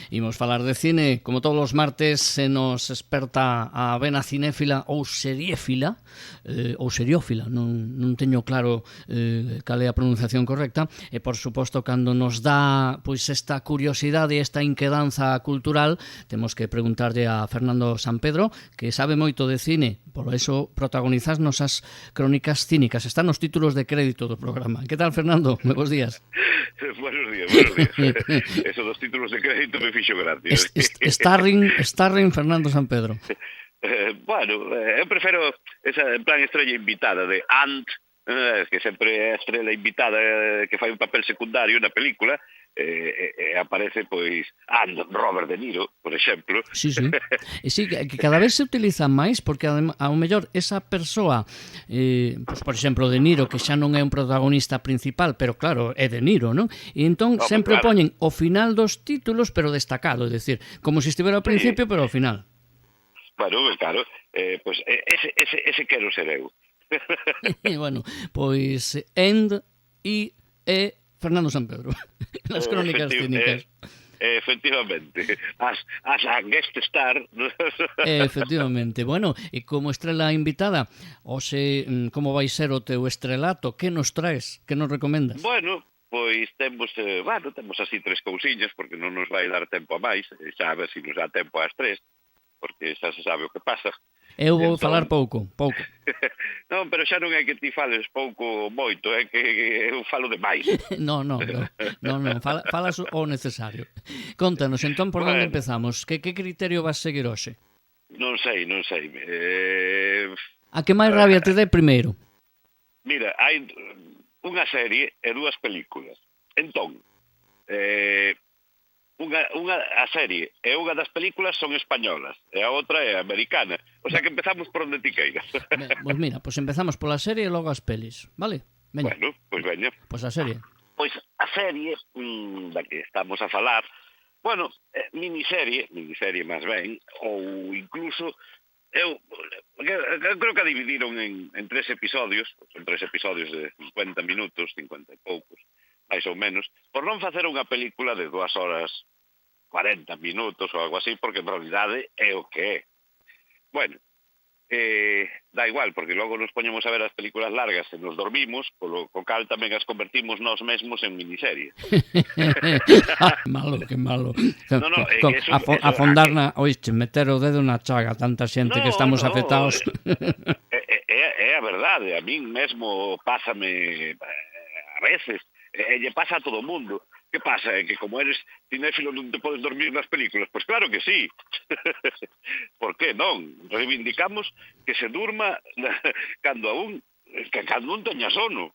Imos falar de cine, como todos os martes se nos esperta a vena cinéfila ou seriéfila, ou seriófila, non teño claro cal é a pronunciación correcta, e por suposto cando nos dá pois esta curiosidade, esta inquedanza cultural, temos que preguntarlle a Fernando Sampedro, que sabe moito de cine, por eso protagonizasnos as crónicas cínicas, están nos títulos de crédito do programa. Que tal, Fernando? Moi bons días. Buenos días. Eso dos títulos de crédito me fixo gracia. Starring Fernando Sampedro. Bueno, eu prefero esa en plan estrella invitada de Ant, que sempre é a estrela invitada que fai un papel secundario na película, aparece pois Robert De Niro, por exemplo. Sí. E sí, que cada vez se utiliza máis porque ao mellor esa persoa, pois, por exemplo, De Niro, que xa non é un protagonista principal, pero claro, é De Niro, non? E entón sempre poñen ao final dos títulos, pero destacado, é dicir, como se estivera ao principio, pero ao final. Bueno, claro, pois ese quero ser eu. Bueno, pois End e Fernando Sampedro, las crónicas cínicas. Efectivamente, as a guest star. Efectivamente, bueno, e como estrela invitada, hoxe, como vai ser o teu estrelato? Que nos traes? Que nos recomendas? Bueno, pois temos así tres cousiñas, porque non nos vai dar tempo a máis, xa a ver se nos dá tempo ás tres, porque xa se sabe o que pasa. Eu vou falar pouco. Non, pero xa non é que ti fales pouco moito, é que eu falo demais. Non, falas o necesario. Contanos, entón, por onde empezamos? Que criterio vas seguir hoxe? Non sei. A que máis rabia te dé primeiro? Mira, hai unha serie e dúas películas. Entón, a serie e unha das películas son españolas e a outra é americana. O sea que empezamos por onde ti queiras. Pois mira, empezamos pola serie e logo as pelis, vale? Veña. Bueno, pois veña. Pois a serie. Pois a serie da que estamos a falar, bueno, miniserie máis ben, ou incluso eu creo que a dividiron en tres episodios, son tres episodios de 50 minutos, 50 e poucos, máis ou menos, por non facer unha película de 2 horas 40 minutos ou algo así, porque en realidade é o que é. Bueno, dá igual, porque logo nos poñemos a ver as películas largas e nos dormimos, co cal tamén as convertimos nós mesmos en miniserie. Que malo. No, afondar oíste, meter o dedo na chaga, tanta xente que estamos afectados. É a verdade, a min mesmo pásame a veces, e lle pasa a todo o mundo. Que pasa? É que como eres cinéfilo non te podes dormir nas películas? Pois claro que sí. Por que non? Reivindicamos que se durma cando un teña sono.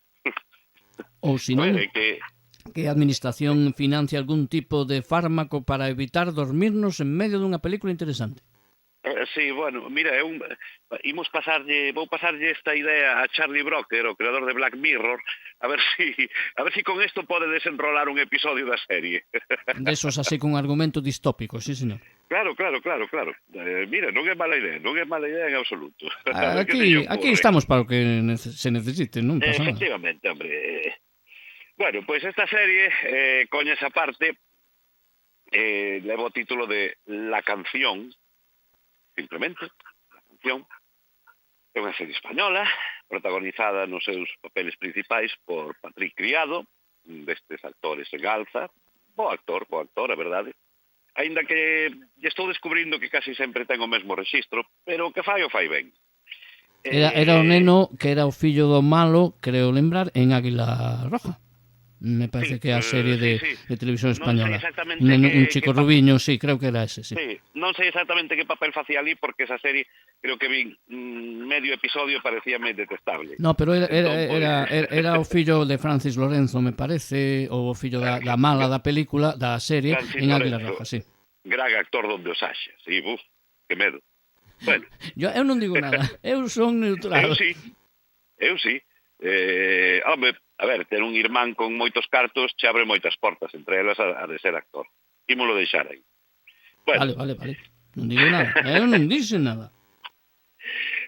Ou se non, que a administración financia algún tipo de fármaco para evitar dormirnos en medio dunha película interesante. Sí, bueno, mira, vou pasarlle esta idea a Charlie Brooker, o creador de Black Mirror, a ver si con esto pode desenrolar un episodio da serie. Desos así con argumento distópico, sí, señor. Claro. Mira, non é mala idea en absoluto. Aquí estamos para o que se necesite, non pasa nada. Efectivamente, hombre. Bueno, pois esta serie, coña esa parte, leva o título de La Canción, simplemente, La Canción. É unha serie española, protagonizada nos seus papeles principais por Patrick Criado, destes actores en alza, bo actor, a verdade. Aínda que estou descubrindo que casi sempre ten o mesmo rexistro, pero que fai ben. Era o neno que era o fillo do malo, creo lembrar, en Águila Roja. Me parece que é a serie de televisión española. Un chico rubiño, sí, creo que era ese, sí. Non sei exactamente que papel facía ali, porque esa serie, creo que vi medio episodio, parecíame detestable. No, pero era o fillo de Francis Lorenzo, me parece, ou o fillo da mala da película, da serie, en Águila Roja, sí. Gran actor donde os haxa, sí, que medo. Bueno. Eu non digo nada, eu son neutral. Eu sí. Home, a ver, ter un irmán con moitos cartos che abre moitas portas, entre elas a de ser actor. Ímolo deixar aí. Bueno. Vale. Non digo nada. Eu non dixen nada.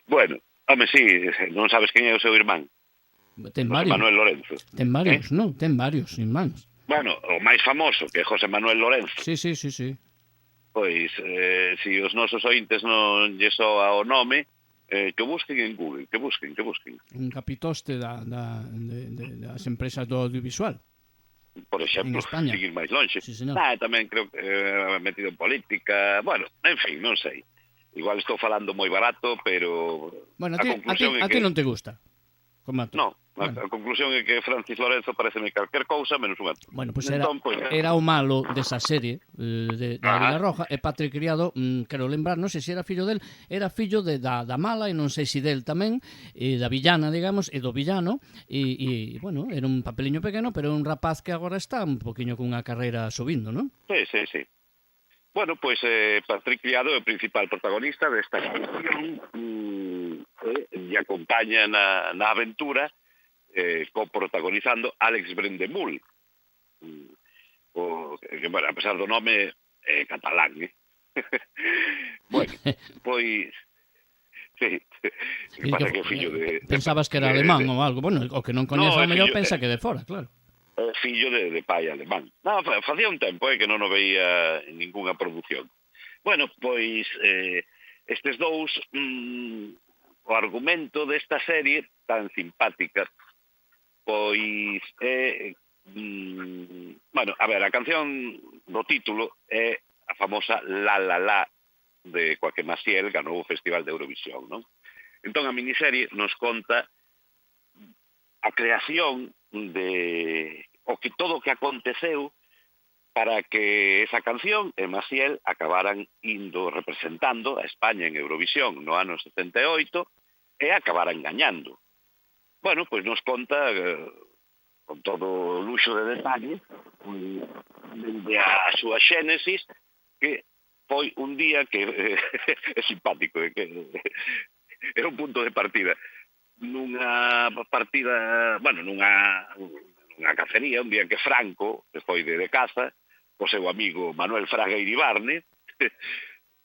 Bueno, home, sí, non sabes quen é o seu irmán. Ten varios. Manuel Lorenzo. Ten varios, non? Ten varios irmáns. Bueno, o máis famoso, que é José Manuel Lorenzo. Sí. Pois, se os nosos ointes non lle soa o nome, que busquen en Google, que busquen. Un capitoste das empresas do audiovisual Por exemplo, en España. seguir máis longe. Sí, señor. Tamén creo que metido en política, bueno, en fin, non sei. Igual estou falando moi barato, pero Bueno, a conclusión é a ti que... non te gusta, Comato. No, Bueno. a conclusión é que Francis Lorenzo pareceme calquer cousa menos un actor. Bueno, pues Entón, pois, era o malo desa serie de Águila Roja, e Patrick Criado, quero lembrar, non sei se era fillo del, era fillo da mala, e non sei se del tamén, da villana, digamos, e do villano, e bueno, era un papeliño pequeno, pero un rapaz que agora está un poquinho cunha carreira subindo, non? Sí. Bueno, pois Patrick Criado é o principal protagonista desta canción e acompaña na aventura coprotagonizando Alex Brendemul, que, bueno, a pesar do nome é catalán, Bueno, pois... Sí, que pasa que é fillo de... Pensabas que era alemán ou algo. Bueno, o que non coñece ao mellor pensa que de fora, claro. Fillo de pai alemán. No, facía un tempo que non o veía en ninguna produción. Bueno, pois estes dous, o argumento desta serie tan simpática, pois bueno, a ver, a canción do título é a famosa La La La de Coaque Maciel, ganou o Festival de Eurovisión, non? Entón a miniserie nos conta a creación de todo o que aconteceu para que esa canción e Maciel acabaran indo representando a España en Eurovisión no ano 78 e acabaran gañando. Bueno, pois nos conta con todo o luxo de detalle dende a súa xénesis, que foi un día que é simpático, que é un punto de partida nunha partida, bueno, nunha cacería, un día que Franco, que foi de caza, o seu amigo Manuel Fraga Iribarne,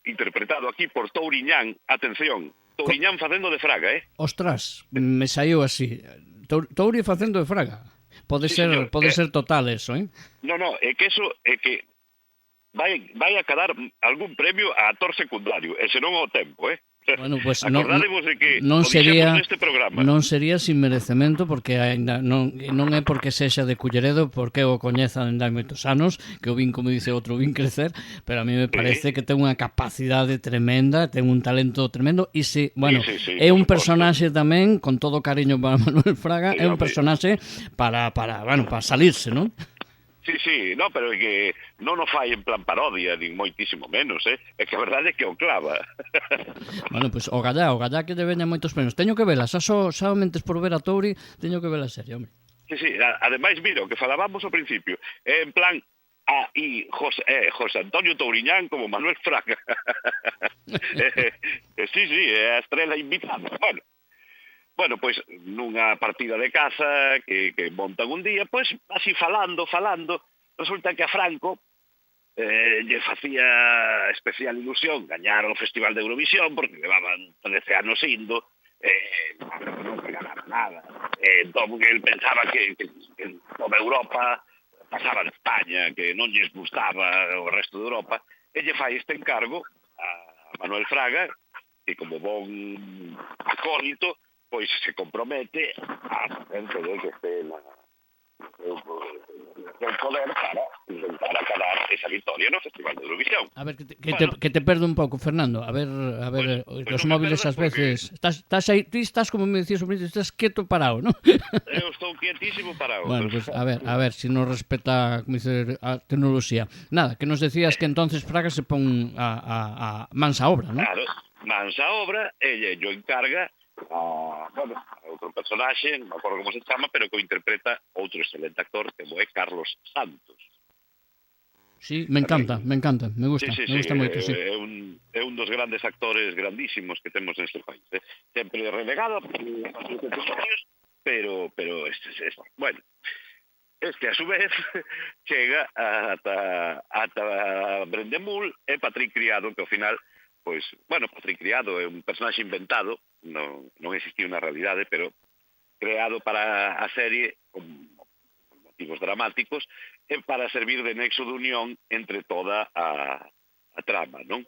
interpretado aquí por Touriñán, atención, Touriñán facendo de Fraga, Ostras, me saiu así. Touri facendo de Fraga. Pode ser total eso, eh? No, é que eso é que vai a quedar algún premio a actor secundario, e senón ao tempo, Bueno, pues acordadevos de que non sería neste programa. Non sería sin merecemento, porque ainda non é porque sexa de Culleredo, porque o coñeza ainda hai moitos anos, que o vin, como dice outro, vin crecer, pero a mí me parece que ten unha capacidade tremenda, ten un talento tremendo, e bueno, é un personaxe tamén, con todo o cariño para Manuel Fraga, é un personaxe para salirse, non? Sí, no, pero é que non o fai en plan parodia, nin moitísimo menos, é que a verdade é que o clava. Bueno, pois o gallá que lle veñan moitos premios. Teño que vela, xa mentes por ver a Touri, teño que ver a serie, home. Sí, ademais, mira, o que falábamos ao principio, é en plan José Antonio Touriñán como Manuel Fraga. Sí, é a estrela invitada. Bueno, pois nunha partida de caza que montan un día, pois así falando, resulta que a Franco lle facía especial ilusión gañar o Festival de Eurovisión, porque levaban 13 anos indo, non ganaba nada. Entón, el pensaba que toda Europa pasaba de España, que non lles gustaba o resto de Europa, e lle fai este encargo a Manuel Fraga, que como bon acólito, pois se compromete a facer todo o que esté el poder para intentar acabar esa victoria no Festival de Eurovisión. A ver, que te perdo un pouco, Fernando. A ver, os móviles ás veces... Estás aí, tú estás, como me decías, estás quieto parado, ¿no? Eu estou quietísimo parado. Bueno, pues a ver, si nos respeta, como dice, a tecnoloxía. Nada, que nos decías que entonces Fraga se pon a mansa obra, ¿no? Claro, mansa obra, ella yo encarga outro personaxe, non me acordo como se chama, pero que o interpreta outro excelente actor, como é Carlos Santos. Sí, me encanta, me gusta moito, sí. É un dos grandes actores grandísimos que temos neste país. Sempre relegado a pero bueno, este a su vez chega ata Brendemul e Patrick Criado, que ao final, pois, bueno, Patrick Criado é un personaxe inventado, non existiu na realidade, pero creado para a serie con motivos dramáticos e para servir de nexo de unión entre toda a a trama, non?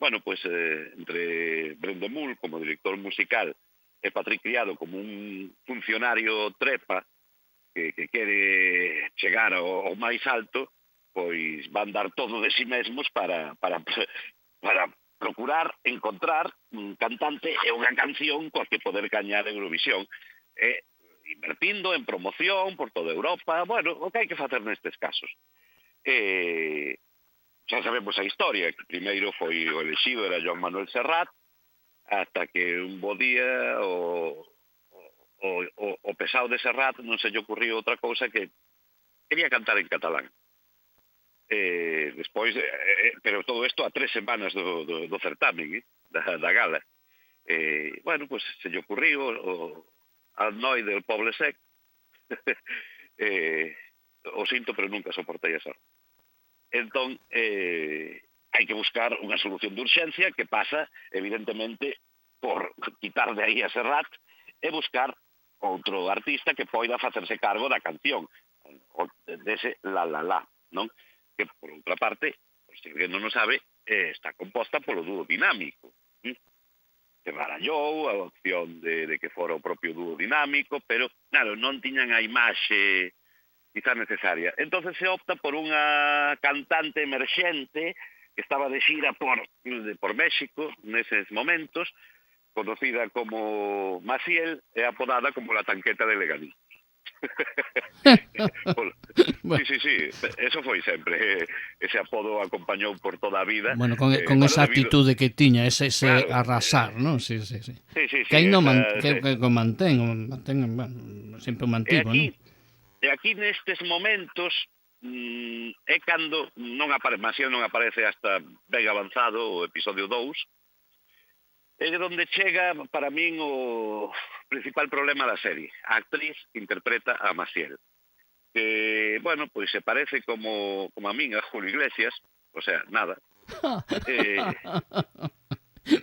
Bueno, pois entre Brendemul como director musical e Patrick Criado como un funcionario trepa que quere chegar ao máis alto, pois van dar todo de si mesmos para procurar encontrar un cantante e unha canción coa que poder gañar Eurovisión. Invertindo en promoción por toda Europa, bueno, o que hai que facer nestes casos. Xa sabemos a historia, que primeiro foi o elexido, era Joan Manuel Serrat, hasta que un bo día o pesado de Serrat non se lle ocurriu outra cousa que quería cantar en catalán. Despois, pero todo isto a 3 semanas do certamen, da gala. Bueno, pues se lle ocurriu al noi del Poble Sec, o sinto, pero nunca soportei esa. Entón, hai que buscar unha solución de urxencia que pasa, evidentemente, por quitar de aí a Serrat e buscar outro artista que poida facerse cargo da canción, dese La La La, non? Que, por outra parte, se alguén non o sabe, está composta polo dúo dinámico. Se barallou a opción de que fora o propio dúo dinámico, pero, claro, non tiñan a imaxe quizá necesaria. Entonces se opta por unha cantante emerxente que estaba de xira por México neses momentos, conocida como Maciel e apodada como la tanqueta de Leganés. Bueno. Sí, eso foi sempre. Ese apodo acompañou por toda a vida. Bueno, con esa actitude que tiña, ese claro, arrasar, non? Sí. Sí, Que aí non esa, mantén, bueno, sempre o mantivo, non? E aquí nestes momentos é cando Maciel non aparece hasta ben avanzado o episodio 2, é onde chega para min o principal problema da serie. A actriz interpreta a Maciel, que, bueno, pois se parece como a min a Julio Iglesias, o sea, nada.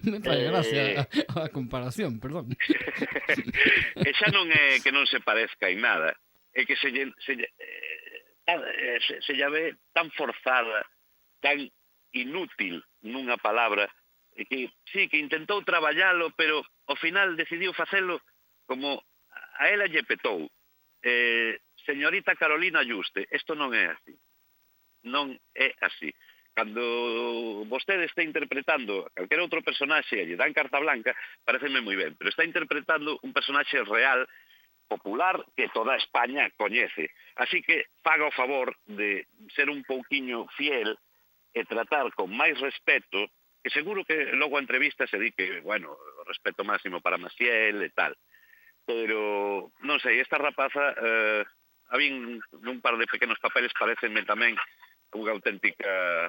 Me fai gracia a comparación, perdón. E xa non é que non se parezca en nada, é que se lla ve tan forzada, tan inútil nunha palabra, que sí, que intentou traballalo, pero ao final decidiu facelo como a ela lle petou. Señorita Carolina Yuste, isto non é así. Non é así. Cando vostede está interpretando calquera outro personaxe e lle dan carta blanca, pareceme moi ben, pero está interpretando un personaxe real, popular, que toda España coñece. Así que faga o favor de ser un pouquiño fiel e tratar con máis respeto, que seguro que logo a entrevista se di que, bueno, o respeto máximo para Maciel e tal. Pero, non sei, esta rapaza, a min nun par de pequenos papeles parecenme tamén unha auténtica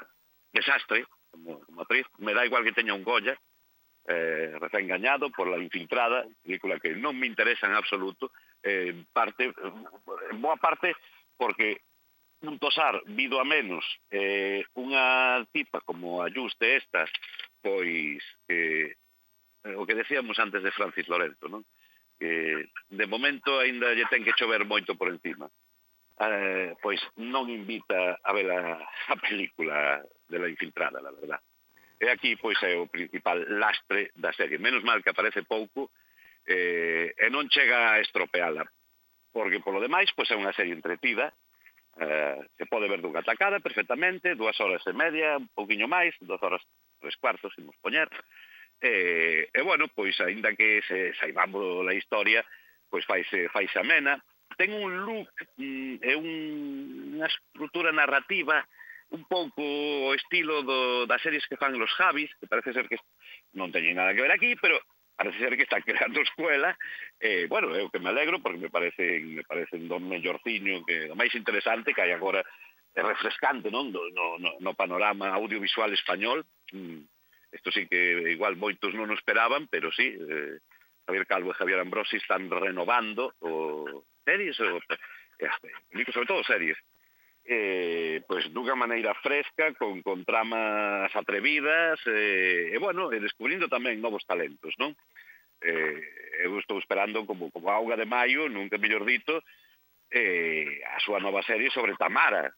desastre como actriz. Me dá igual que teña un Goya, recén gañado por La Infiltrada, película que non me interesa en absoluto, en boa parte porque un tosar vido a menos, unha tipa como a Juste esta, pois o que decíamos antes de Francis Lorenzo, non? De momento aínda lle ten que chover moito por encima. Pois non invita a ver a película de La Infiltrada, la verdad. E aquí pois é o principal lastre da serie. Menos mal que aparece pouco e non chega a estropeala, porque polo demais pois é unha serie entretida. Se pode ver dunha tacada perfectamente, 2 horas e media, un pouquiño máis, 2 horas 3/4, imos poñer. E bueno, pois aínda que saibamos a historia, pois faise amena. Ten un look e unha estrutura narrativa un pouco o estilo das series que fan los Javis, que parece ser que non teñen nada que ver aquí, pero parece ser que están creando escuela. Bueno, é o que me alegro, porque me parecen do mellorciño, do máis interesante que hai agora, é refrescante, non? No panorama audiovisual español. Isto sí que igual moitos non o esperaban, pero sí, Javier Calvo e Javier Ambrosi están renovando series, sobre todo series, pois dunha maneira fresca, con tramas atrevidas, e bueno, descubrindo tamén novos talentos, non? Eu estou esperando como auga de maio, nunca mellor dito, a súa nova serie sobre Tamara,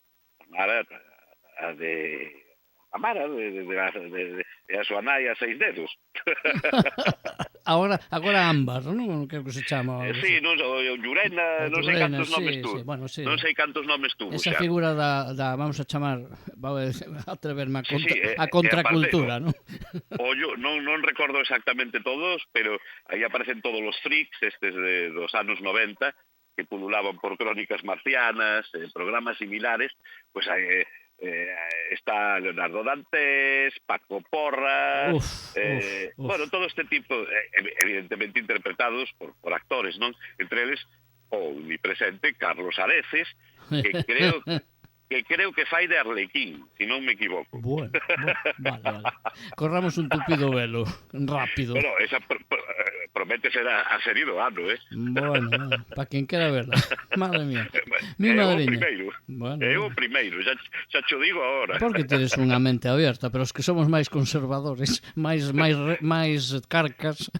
a a Mara de a súa nai a 6 dedos. Agora Ámbar, non? Creo que se chama. Sí, non, o Llurena, non sei Llurena, cantos nomes sí, tuvo. sí, bueno, sí. Non sei cantos nomes tuvo Esa xa. figura vamos a chamar, vou atreverme Sí, a contracultura, non? Non recordo exactamente todos, pero aí aparecen todos os freaks dos anos 90 que pululaban por Crónicas Marcianas, programas similares, pues está Leonardo Dantes, Paco Porras, bueno, todo este tipo, evidentemente interpretados por actores, non? Entre eles, o omnipresente Carlos Areces, que creo que fai de Arlequín, se non me equivoco. Bueno, vale. Corramos un tupido velo, rápido. Bueno, esa promete ser a serie do ano, Bueno, para quen quera verla. Madre mía. Mi madriña. O primeiro, xa cho digo agora. Porque tedes unha mente abierta, pero os que somos máis conservadores, máis carcas.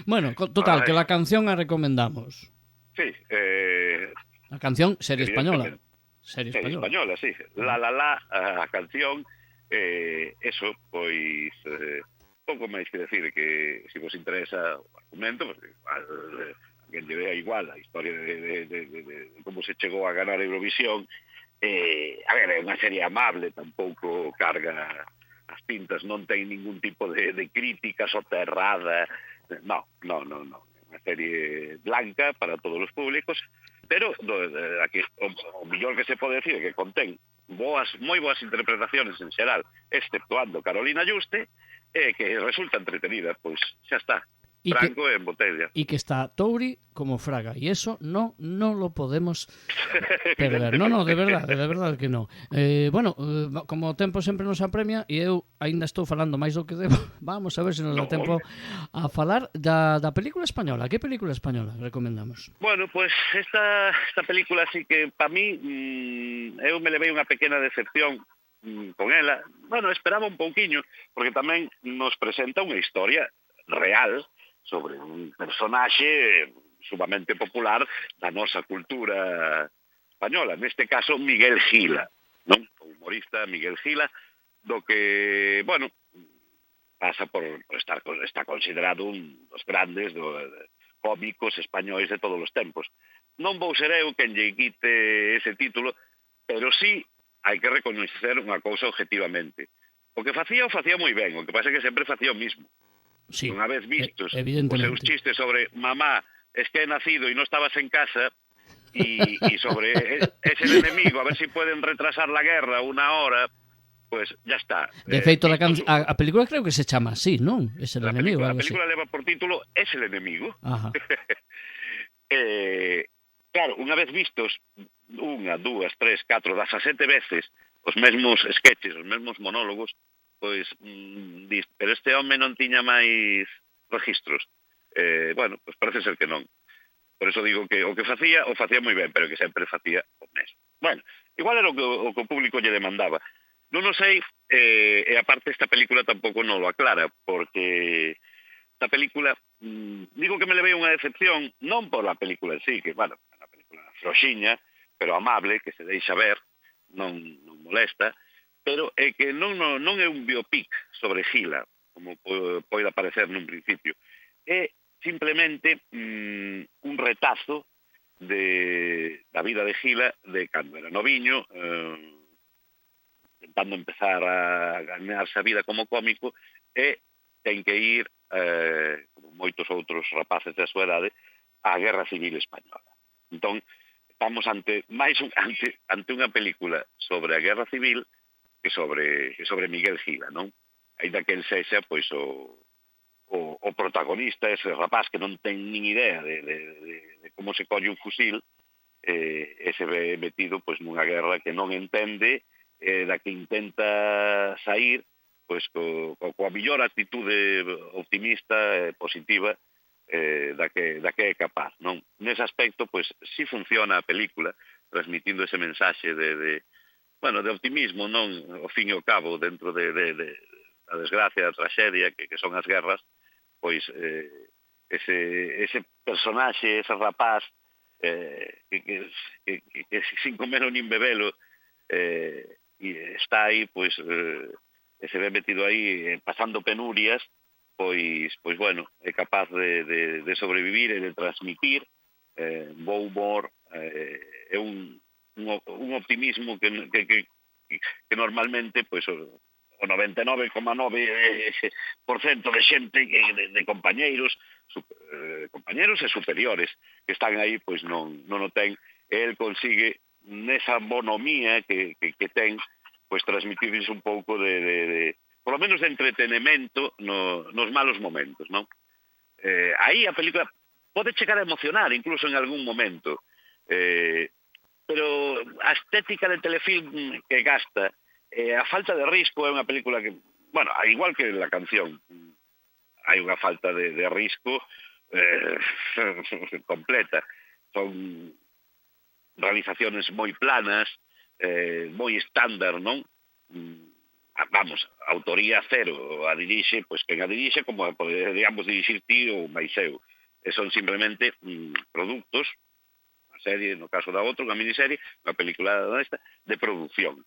Bueno, total, que la canción a recomendamos. Sí, a canción, serie española. Serie española, sí. A canción, eso, pois, pouco máis que decir que se vos interesa o argumento, pues, igual, alguén lle vea igual a historia de como se chegou a ganar Eurovisión. A ver, é unha serie amable, tampouco carga as tintas, non ten ningún tipo de crítica soterrada, non. Unha serie blanca para todos os públicos, pero aquí o millor que se pode decir é que contén moi boas interpretaciones en xeral, exceptuando Carolina Yuste, que resulta entretenida, pois xa está, franco en botella. E que está Touri como Fraga, e eso no lo podemos perder. No, de verdade que no. Bueno, como o tempo sempre nos apremia, e eu aínda estou falando máis do que debo, vamos a ver se nos dá tempo a falar da película española. Que película española recomendamos? Bueno, pues esta película sí que, para mí, eu me levei unha pequena decepción con ela. Bueno, esperaba un pouquiño, porque tamén nos presenta unha historia real sobre un personaxe sumamente popular da nosa cultura española, neste caso Miguel Gila, non? O humorista Miguel Gila, do que, bueno, pasa por estar considerado un dos grandes cómicos españois de todos os tempos. Non vou ser eu quen lle quite ese título, pero sí hai que reconocer unha cousa objetivamente. O que facía moi ben, o que pasa é que sempre facía o mismo. Sí, unha vez vistos os evidentemente. seus chistes sobre mamá, es que he nacido y no estabas en casa, y sobre es el enemigo, a ver si pueden retrasar la guerra una hora, pues ya está. De feito, a película creo que se chama así, non? Es el enemigo. A película leva por título Es el enemigo. Ajá. Claro, unha vez vistos 1, 2, 3, 4, 17 veces os mesmos sketches, os mesmos monólogos, pois, pero este home non tiña máis registros. Bueno, pois parece ser que non. Por eso digo que o que facía moi ben, pero que sempre facía o mesmo. Bueno, igual era o que o público lle demandaba. Non o sei, e aparte esta película tampouco non lo aclara, porque esta película, digo que me levei unha decepción, non por la película en sí, que, bueno, é unha película frouxiña, pero amable, que se deixa ver, non molesta, pero é que non é un biopic sobre Gila, como pode parecer nun principio. É simplemente un retazo da vida de Gila de cando era noviño, intentando empezar a ganarse a vida como cómico, e ten que ir, como moitos outros rapaces da súa idade, á Guerra Civil Española. Entón, estamos ante unha película sobre a Guerra Civil que sobre Miguel Gila, non? Ainda que el sexa, pois, o protagonista, ese rapaz que non ten nin idea de como se colle un fusil, e se ve metido, pois, nunha guerra que non entende, da que intenta sair, pois, coa millor actitude optimista e positiva da que é capaz, non? Nese aspecto, pois, si funciona a película, transmitindo ese mensaxe de optimismo, non, ao fin e ao cabo, dentro da desgracia, da traxedia que son as guerras, pois ese personaxe, ese rapaz que sin comer nin bebelo está aí, pois, e se ve metido aí pasando penurias, pois bueno, é capaz de sobrevivir e de transmitir bo humor, é un optimismo que normalmente pois o 99,9% de xente de compañeiros compañeros e superiores que están aí pois non o ten, e el consigue nesa bonomía que ten pois transmitirles un pouco de por lo menos de entretenimento nos malos momentos, non? Aí a película pode chegar a emocionar incluso en algún momento, pero a estética de telefilm que gasta, a falta de risco é unha película que, bueno, igual que la canción, hai unha falta de risco completa. Son realizaciones moi planas, moi estándar, non? Vamos, autoría cero, a dirixe, pois quen a dirixe como podríamos dirixir ti ou máis eu. Son simplemente produtos, unha serie, no caso da outra, unha miniserie, unha película desta, de produción.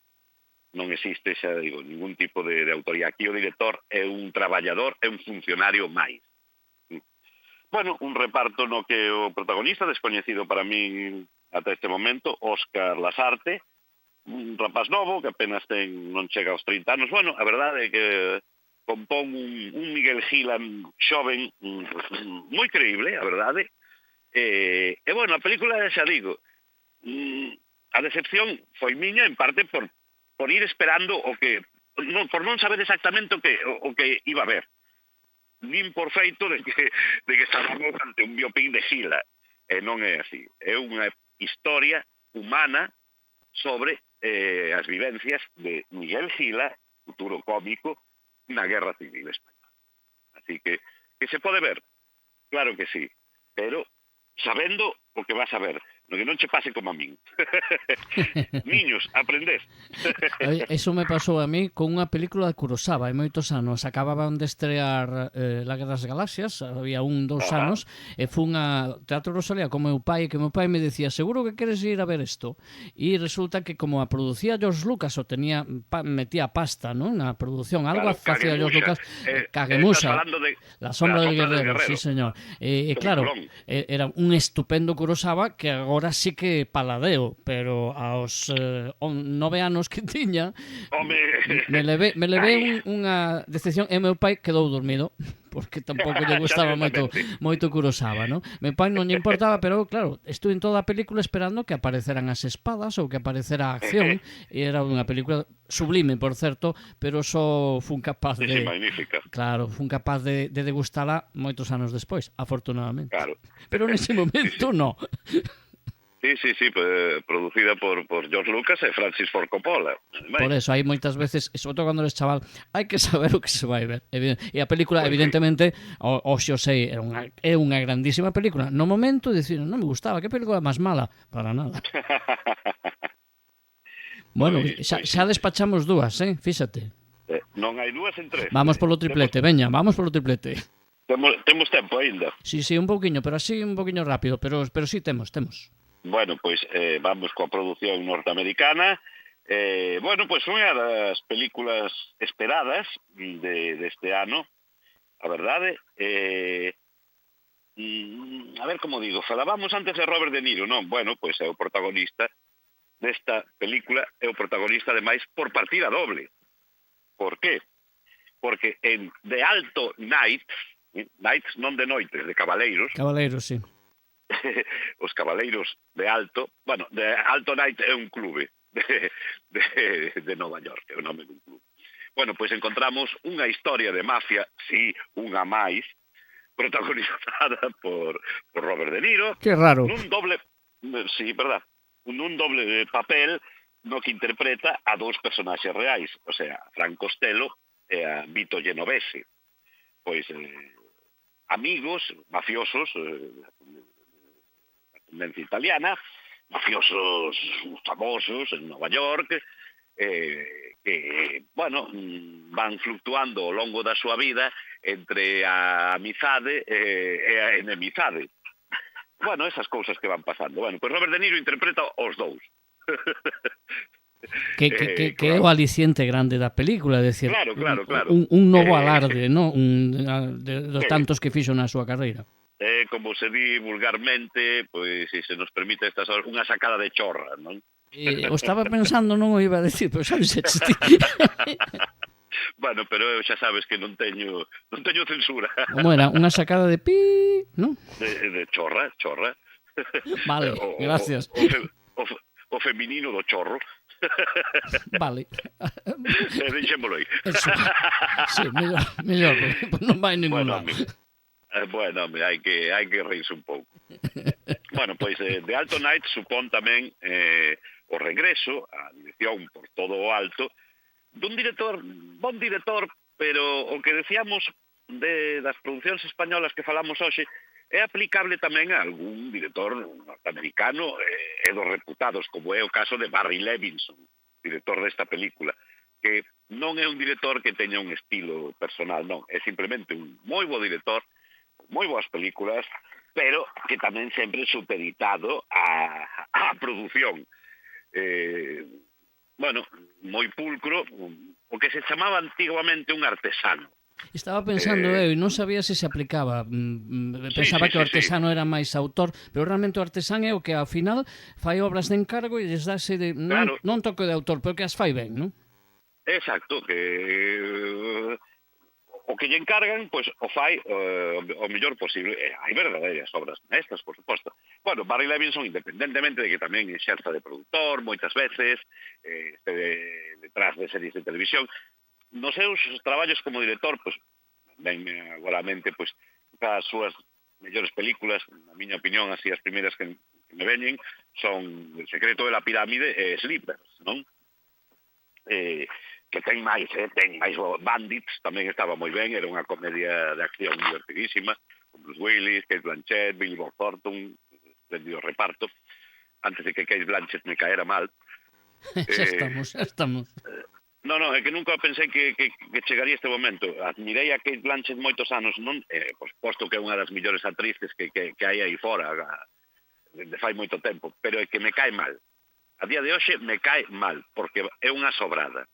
Non existe, xa digo, ningún tipo de autoría. Aquí o director é un traballador, é un funcionario máis. Bueno, un reparto no que o protagonista, descoñecido para mí ata este momento, Óscar Lasarte, un rapaz novo que apenas non chega aos 30 anos. Bueno, a verdade é que compón un Miguel Gila xoven moi creíble, a verdade. E bueno, a película, xa digo, a decepción foi miña en parte por ir esperando por non saber exactamente o que iba a ver. Nin por feito de que estábamos ante un biopic de Gila. E non é así. É unha historia humana sobre as vivencias de Miguel Gila, futuro cómico, na Guerra Civil Española. Así que se pode ver, claro que sí, pero sabendo o que vas a ver, no que non che pase como a min. Niños, aprendés. Eso me pasou a mí con unha película de Kurosawa hai moitos anos. Acababan de estrear La Guerra das Galaxias, había 2 anos, e fun a Teatro Rosalía con meu pai, que meu pai me decía, seguro que queres ir a ver isto? E resulta que como a producía George Lucas, o metía pasta, non? Na produción, algo facía George Lucas, Kagemusha, La Sombra del Guerrero, sí señor. E claro, era un estupendo Kurosawa que agora sí que paladeo, pero aos 9 anos que tiña me levei unha decepción e meu pai quedou dormido porque tampouco lle gustaba moito Kurosawa, non? Meu pai non lle importaba, pero claro, estuve en toda a película esperando que apareceran as espadas ou que aparecera a acción, e era unha película sublime, por certo, pero só fun capaz de... magnífica. Claro, fun capaz de degustala moitos anos despois, afortunadamente. Claro. Pero nese momento no. Sí, producida por George Lucas e Francis Ford Coppola. Por eso, hai moitas veces, e sobre todo cando eres chaval, hai que saber o que se vai ver. E a película, evidentemente, hoxe o sei, é unha grandísima película. No momento, dicir, non me gustaba, que película máis mala? Para nada. Bueno, xa despachamos 2, fíxate. Non hai 2 en 3. Vamos polo triplete, veña, vamos polo triplete. Temos tempo aínda. Sí, un pouquiño, pero así un pouquiño rápido, pero sí temos. Bueno, pois vamos coa produción norteamericana. Bueno, pois unha das películas esperadas deste ano, a verdade. A ver como digo, falábamos antes de Robert De Niro, non? Bueno, pois é o protagonista desta película, é o protagonista ademais por partida doble. Por qué? Porque en The Alto Knights, Knights non de noites, de cabaleiros. Cabaleiros, sí. Os cabaleiros de Alto, bueno, de Alto Knight é un clube de Nova York, é o nome dun clube. Bueno, pois encontramos unha historia de mafia, sí, unha máis, protagonizada por Robert De Niro. Que raro. Nun doble, sí, verdad, nun doble papel no que interpreta a 2 personaxes reais, o sea, Frank Costello e a Vito Genovese. Pois amigos, mafiosos, tendencia italiana, mafiosos famosos en Nova York, que, bueno, van fluctuando ao longo da súa vida entre a amizade e a enemizade. Bueno, esas cousas que van pasando. Bueno, pois Robert De Niro interpreta os 2. Que é o aliciente grande da película, é dicir, claro. un novo alarde, non? Dos tantos que fixo na súa carreira. Como se di vulgarmente, pois, se nos permite estas horas, unha sacada de chorra, non? O estaba pensando, non o iba a decir, pero xa dixeches ti. Bueno, pero eu xa sabes que non teño censura. Como era? Unha sacada de pi, non? De chorra. Vale, gracias. O feminino do chorro. Vale. Deixémolo aí. Eso. Sí, mellor, porque non vai ningún lado. Bueno, hai que reírse un pouco. Bueno, pois The Alto Night supón tamén o regreso, a dirección por todo o alto, dun bon director, pero o que decíamos das producións españolas que falamos hoxe é aplicable tamén a algún director norteamericano e dos reputados, como é o caso de Barry Levinson, director desta película, que non é un director que teña un estilo personal, non, é simplemente un moi bo director, moi boas películas, pero que tamén sempre supeditado á produción. Bueno, moi pulcro, o que se chamaba antiguamente un artesano. Estaba pensando eu, non sabía se aplicaba. Pensaba que o artesano era máis autor, pero realmente o artesán é o que ao final fai obras de encargo e lles dáse de non toque de autor, pero que as fai ben, non? Exacto, que o que lle encargan, pois o fai o mellor posible. Hai verdadeiras obras maestras, por suposto. Bueno, Barry Levinson, independentemente de que tamén exerza de produtor moitas veces, detrás de series de televisión, nos seus traballos como director, pois, ben agora a mente, pois, as súas mellores películas, na miña opinión, así as primeiras que me veñen, son El secreto de la pirámide e Sleepers, non? Que ten máis Bandits, tamén estaba moi ben, era unha comedia de acción divertidísima, con Bruce Willis, Kate Blanchett, Billy Bob Thornton, espléndido reparto, antes de que Kate Blanchett me caera mal. Xa estamos. Non, é que nunca pensei que chegaría este momento. Admirei a Kate Blanchett moitos anos, non, posto que é unha das millores actrices que hai aí fora, de fai moito tempo, pero é que me cae mal. A día de hoxe me cae mal, porque é unha sobrada.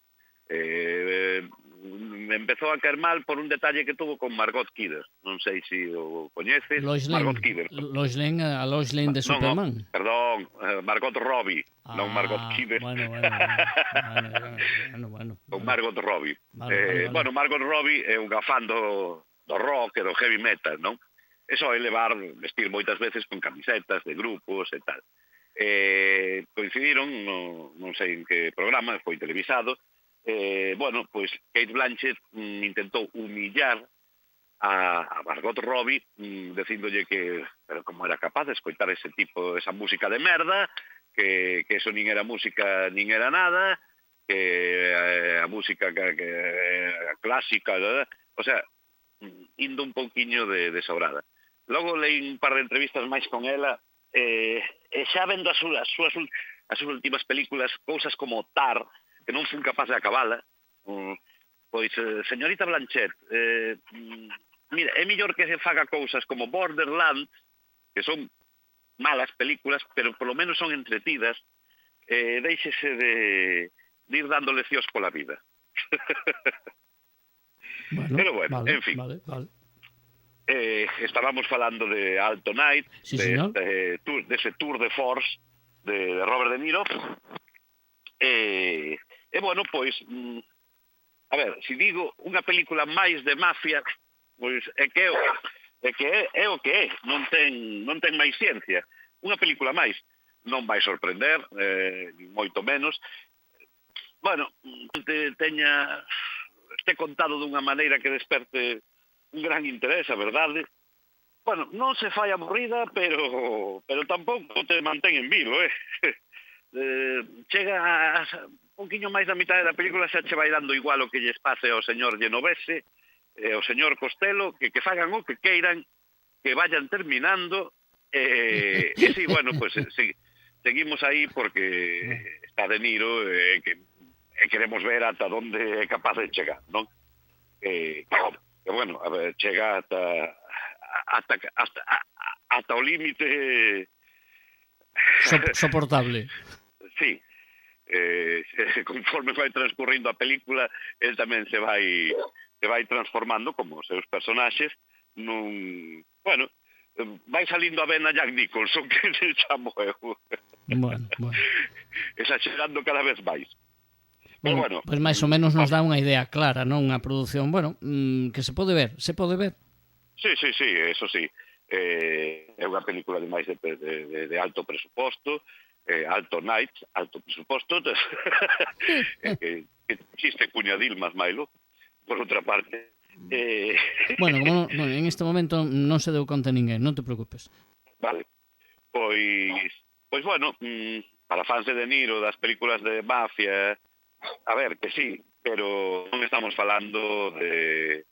Me empezou a caer mal por un detalle que tuvo con Margot Kidder. Non sei se o coñeces. Margot Kidder. Lois Lane de Superman. Perdón, Margot Robbie, non Margot Kidder. Bueno. Con Margot Robbie. Vale. Bueno, Margot Robbie é unha fan do rock e do heavy metal, non? E só vestir moitas veces con camisetas de grupos e tal. Coincidiron, non sei en que programa, foi televisado. Bueno, pois Kate Blanchett intentou humillar a Margot Robbie dicíndolle que pero como era capaz de escoitar esa música de merda, que eso nin era música nin era nada, que a música clásica, o sea, indo un pouquiño de sobrada. Logo leí un par de entrevistas máis con ela e xa vendo as súas últimas películas, cousas como Tar, que non fun capaz de acabala, pois, señorita Blanchett, mira, é mellor que se faga cousas como Borderlands, que son malas películas, pero polo menos son entretidas, deixese de ir dando leccións pola vida. Pero bueno, en fin. Vale. Estábamos falando de Alto Night, sí, dese tour de force de Robert De Niro, e bueno, pois, a ver, se digo unha película máis de mafia, pois é que é o que é, non ten máis ciencia. Unha película máis non vai sorprender, moito menos. Bueno, este contado dunha maneira que desperte un gran interés, a verdade. Bueno, non se fai aburrida, pero tampouco te mantén en vilo, chega un poquinho máis da mitad da película, xa che vai dando igual o que lles pase ao señor Genovese, ao señor Costello, que fagan o que queiran, que vayan terminando, e sí, bueno, pues seguimos aí porque está De Niro, que queremos ver ata onde é capaz de chegar, non? Que bueno, a ver, chega ata o límite soportable. Sí. conforme vai transcurrindo a película, el tamén se vai transformando como os seus personaxes nun, bueno, vai salindo a vena Jack Nicholson, que se chamo eu. Bueno. Exagerando cada vez máis. Pero bueno, pois máis ou menos nos dá unha idea clara, non? Unha produción, bueno, que se pode ver. Sí, eso sí. É unha película de máis de alto presuposto, alto night, alto presuposto, que existe Cuñadil máis mailo, por outra parte. Bueno, como en este momento non se deu conta ninguén, non te preocupes. Vale. Pois bueno, para fans de De Niro, das películas de mafia, a ver, que sí, pero non estamos falando de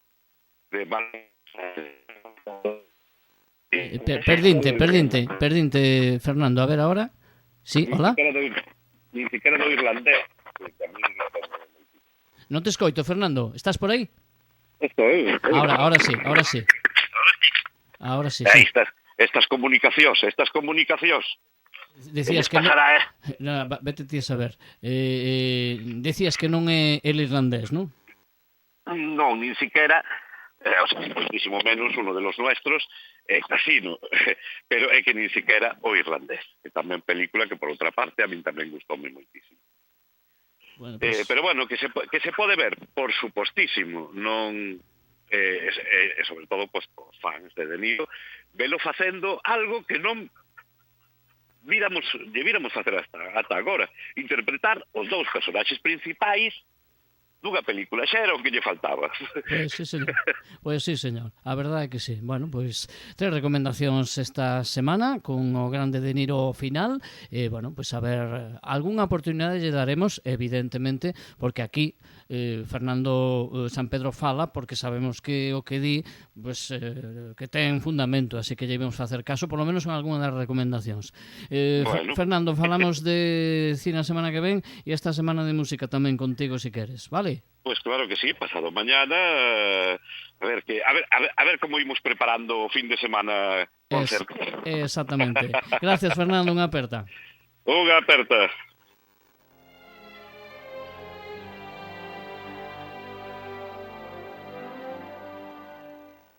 Perdinte, Fernando. A ver, ahora. Sí, hola. Ni siquiera do irlandés. Non te escoito, Fernando. Estás por aí? Estoy. Ahora sí. Ahora sí. Estas comunicacións. Decías que non... Vete ti a saber. Decías que non é el irlandés, non? Non, nin siquiera... o sea, muchísimo menos uno de los nuestros, Casino, pero é que nin siquiera o irlandés, que tamén película que por outra parte a min tamén gustoume moitísimo. Bueno, pues... pero bueno, que se pode ver, por supostísimo, non sobre todo pues, os fans de De Niro, velo facendo algo que non debíramos facer ata agora, interpretar os dous personaxes principais dunha película, xa era o que lle faltaba. Pois sí, señor. A verdade é que sí. Bueno, pois 3 recomendacións esta semana con o grande De Niro final. Bueno, pois a ver, algunha oportunidade lle daremos, evidentemente, porque aquí Fernando San Pedro fala, porque sabemos que o que di pues, que ten fundamento, así que lle vamos facer caso, por lo menos en algunha das recomendacións. Bueno. Fernando, falamos de cine a semana que ven e esta semana de música tamén contigo, se queres, vale? Pues claro que sí, pasado mañana, a ver como imos preparando o fin de semana concerto. Exactamente. Gracias, Fernando, unha aperta. Unha aperta.